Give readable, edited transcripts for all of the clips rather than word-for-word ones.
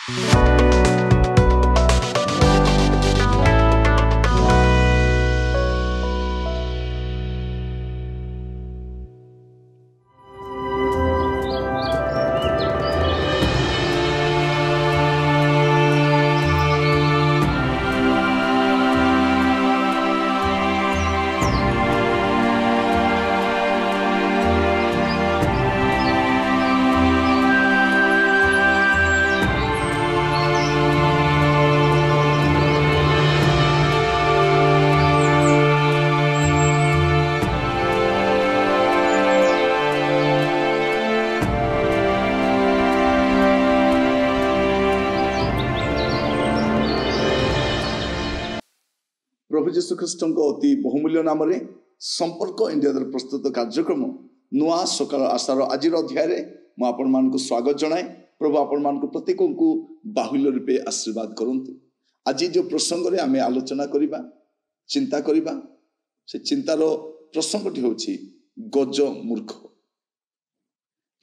प्रभु जीशु ख्रीष्ट अति बहुमूल्य नाम संपर्क इंडिया द्वारा प्रस्तुत कार्यक्रम नुआ सकाल आशार आज अध्याय मुझे स्वागत जनाए। प्रभु आपण मान प्रत्येक को बाहुल्य रूपे आशीर्वाद करंतु। आज जो प्रसंग रे आमे आलोचना करिबा चिंता करिबा से चिंतार प्रसंगटी होछि गज मूर्ख।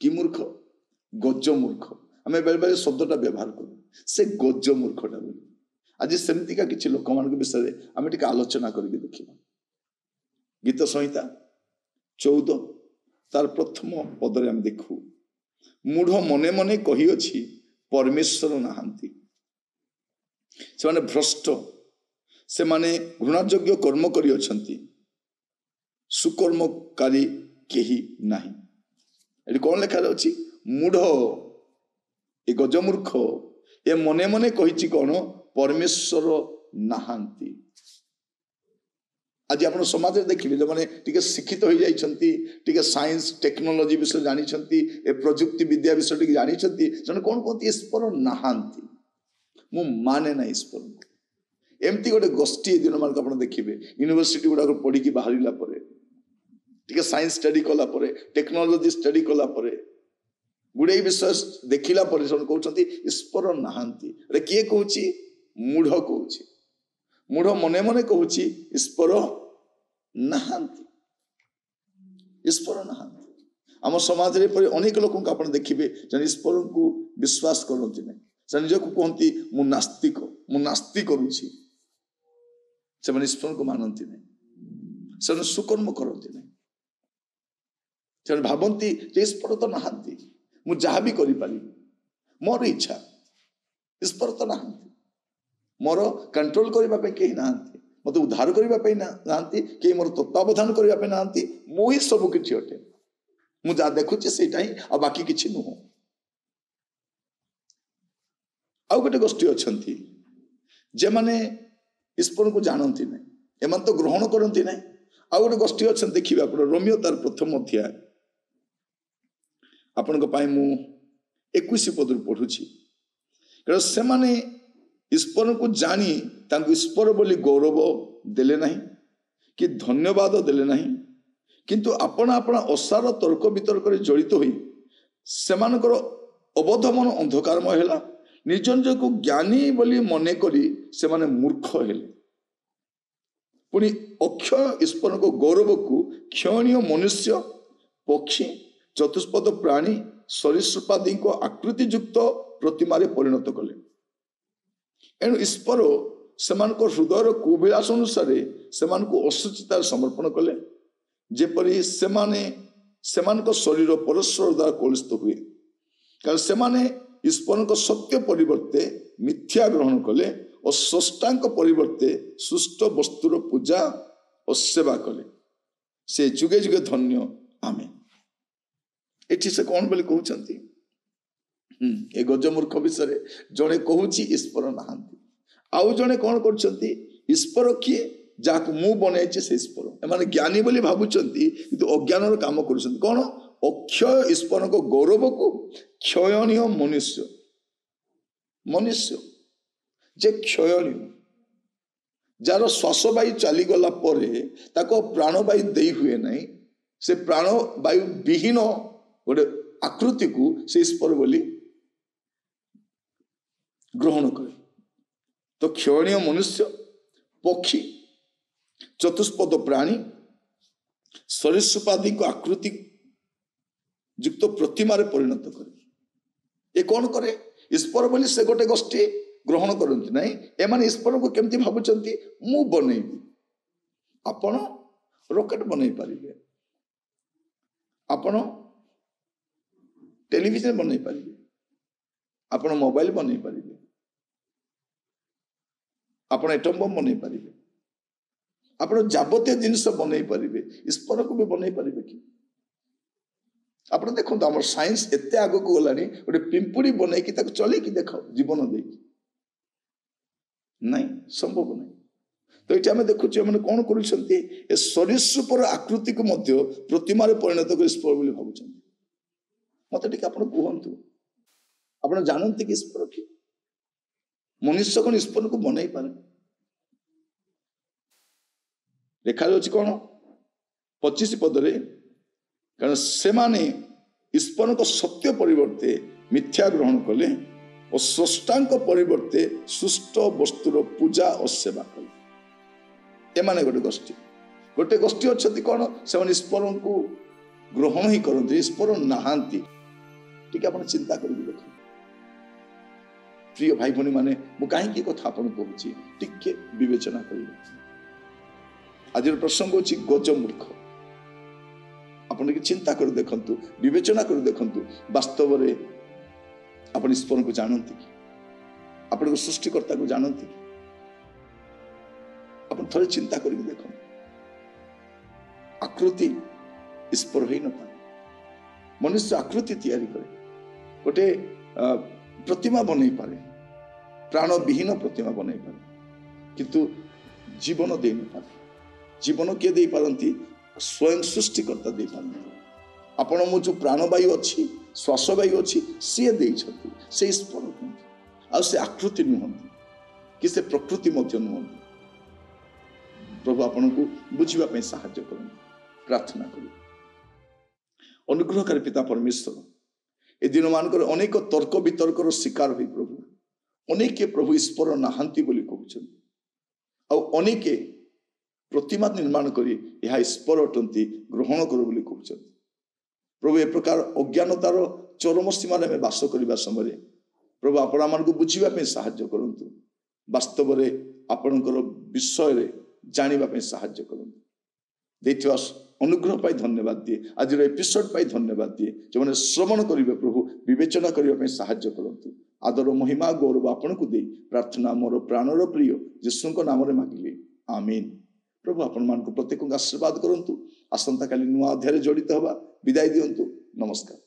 कि मूर्ख? गज मूर्ख। आमे बेले बेले शब्दटा व्यवहार करू से गज मूर्खटा बोली। आज सेमतिका किछि लोक मान विषय आमे टिके आलोचना करके देखिबा। गीत संहिता 14 तार प्रथम पदरे आमे देखू मूढ़ मने मने कही अछि परमेश्वर नाहांती। से माने भ्रष्ट, से माने घृणायोग्य कर्म करी अछंती, सुकर्मकारी केही नाही। एठी कोन लेखा अछि? मूढ़ ए गजमूर्ख ए मने मने कहिछि कोन परमेश्वर नाहांती। आज आप समाज देखिए जो मैंने टिके शिक्षित हो जाइछंती, टिके साइंस टेक्नोलॉजी विषय जानी छंती, ए प्रजुक्ति विद्या विषय टिके जानी छंती, जने कोन कोंती ईश्वर नाहांती। मु माने ना ईश्वर। एमती गोटे गोष्ठी दिन मान आपण देखिबे यूनिवर्सिटी गुडा पढ़ी की बाहरिला परे, टिके साइंस स्टडी कला परे, टेक्नोलॉजी स्टडी कला परे, गुडे विषय देखिला परे जने कहउछंती ईश्वर नाहांती। रे किए कहउची? मूढ़ कहउची। मूढ़ मने मने कहउची ईश्वर नाहांती। ईश्वर नाहांती। आम समाज रे पर अनेक लोक को आपण देखिबे जने ईश्वर को विश्वास करनती नै, से निज को कहंती मु नास्तिक, मु नास्ति करूची। से माने ईश्वर को मानंती नै, से सुकर्म करंती नै, से भाबंती जे ईश्वर तो नाहांती, मु जहा भी करि पाली मोर इच्छा। ईश्वर तो नाहांती, मोर कंट्रोल करबा पे केही नाहांती, मते उद्धार करबा पे नाहांती, केही मोर तत्वावधान करबा पे नाहांती। मु ही सब किछि अटे, मु जा देखुछि सेटा ही आ बाकी किछि नुह। आ गोटे गोष्ठी अछंती जे माने ईश्वर को जानंती नै, एमान तो ग्रहण करंती नै। आ गोटे गोष्ठी अछन देखिबा आपण रोमियो तार प्रथम अध्याय आपण को पाई मु 21 पदरु पढुछि। कारण से माने ईश्वर को जानी तांको ईश्वर बोली गौरव देले नहीं कि धन्यवाद देले नहीं, किंतु आपण आपण असार तर्क वितर्क जड़ित होई सेमानकर अबोधमन अंधकारमय हैला। निज निज को ज्ञानी बोली मने करी से माने मूर्ख हेले। पुनी अक्षय ईश्वर को गौरव को क्षणीय मनुष्य, पक्षी, चतुष्पद प्राणी, सरीसृपादि को आकृति युक्त प्रतिमा रे परिणत कले। एणु ईश्वर सेमानक हृदयर कुविलास अनुसार सेमानक असुचितार समर्पण कले, जेपरि सेमाने सेमानक शरीर परस्पर द्वारा कलुषित हुए। कारण सेमाने ईश्वर सत्य परिवर्ते मिथ्या ग्रहण कले और स्रष्टांक परिवर्ते सुष्ट वस्तुर पूजा और सेवा कले। से जुगे जुगे धन्य आमे। एठी से कौन बोली कहउछंती? ए गजमूर्ख विषय जड़े कहूची ईश्वर नाहांती, आउ जड़े कौन करछंती ईश्वर किए जाक मु बनाइछे से ईश्वर। एमाने ज्ञानी बोली भाबुछंती किंतु अज्ञानर काम करूछंती। कौन? अक्षय ईश्वर को गौरव को क्षयणीय मनुष्य, मनुष्य जे क्षयणीय, जार श्वासवायु चली गला परे ताको प्राणवायु देई हुए नहीं, से प्राणवायु विहीन गोटे आकृति को से ईश्वर बोली ग्रहण करे। तो क्षणीय मनुष्य, पक्षी, चतुष्पद प्राणी, सरीसृपादि को आकृति युक्त प्रतिमा रे परिणत करे। ये कौन करे? ईश्वर बोली से गोटे गोष्ठी ग्रहण करती ना एमाने ईश्वर को केमती भावुंट मु बनैबी आपण रॉकेट बनै पारिबे आपण टेलीविजन बनै पारिबे आपण मोबाइल बनै पारिबे आपण एटम बम बनै पारिबे आपण जाबतीय जिनिस बनै पारिबे ईश्वर को भी बनै पारिबे कि आप देखो आम साइंस एत आग को गलानी गोटे पिंपुड़ी बन चल देख जीवन दे नहीं संभव नहीं तो ये आम देखु कौन कर सरीसृपर आकृति को प्रतिमा परिणत कर ईश्वर बोली भावुं मत टे आप कहतु आप जानते कि ईश्वर कि मनुष्य कौन ईश्वर को बनई पारे लिखा जाऊँ कौन 25 पदरे कारण से माने ईश्वर को सत्य परिवर्ते मिथ्या ग्रहण कले और स्रष्टांक परिवर्ते सुष्ट वस्तुर पूजा और सेवा कले एमाने गोटे गोष्ठी अच्छा कौन से ईश्वर को ग्रहण ही करते ईश्वर नहांती ठीक आप चिंता कर देख प्रिय भाई भनी माने मु कहीं कथा आपन कहूँ टिके विवेचना कर आज प्रसंग होची गज मूर्ख आपण की चिंता कर देखंतु विवेचना कर देखंतु वास्तव में आपण ईश्वर को जानती कि आपण को सृष्टिकर्ता को जानती कि आपण थोड़े चिंता करके देखो आकृति ईश्वर हो न पारे मनुष्य आकृति तैयारी करे गोटे प्रतिमा बनै पारे प्राण विहीन प्रतिमा बनै पारे किंतु जीवन दे न पारे जीवन किए दे पारंती स्वयं सृष्टिकर्ता दे पारंती आपण मो जो प्राणवायु अच्छी श्वासवायु अच्छी सी दे से ईश्वर आ से आकृति नुहंती कि से प्रकृति मध्य नुहंती प्रभु आपण को बुझा साहाय्य कर प्रार्थना कर अनुग्रहकारी पिता परमेश्वर ए दिन मानकर अनेक तर्क वितर्कर शिकार हुई प्रभु अनेके प्रभु ईश्वर नहांती बोली कहउछन आ अनेके प्रतिमा निर्माण करी यह ईश्वर अटंती ग्रहण कर बोली कहउछन प्रभु ए प्रकार अज्ञानतार चरम सीमा में बास करबा समय प्रभु आपण आमान को बुझिबा पे साहाय्य करंतु वास्तव रे आपणकर विषय रे जानिबा पे साहाय्य करंतु देथिवा अनुग्रह पाई धन्यवाद दिए आज एपिसोड पाई धन्यवाद दिए जो मैंने श्रवण करेंगे प्रभु विवेचना करने साहाय्य करंतु आदर महिमा गौरव आपण को दे प्रार्थना मोर प्राणर प्रिय यीशु नाम रे मांगिले आमीन प्रभु आपण मान को प्रत्येक आशीर्वाद करंतु आसंता काली नुआ अध्याय जड़ित हवा विदाय दियंतु नमस्कार।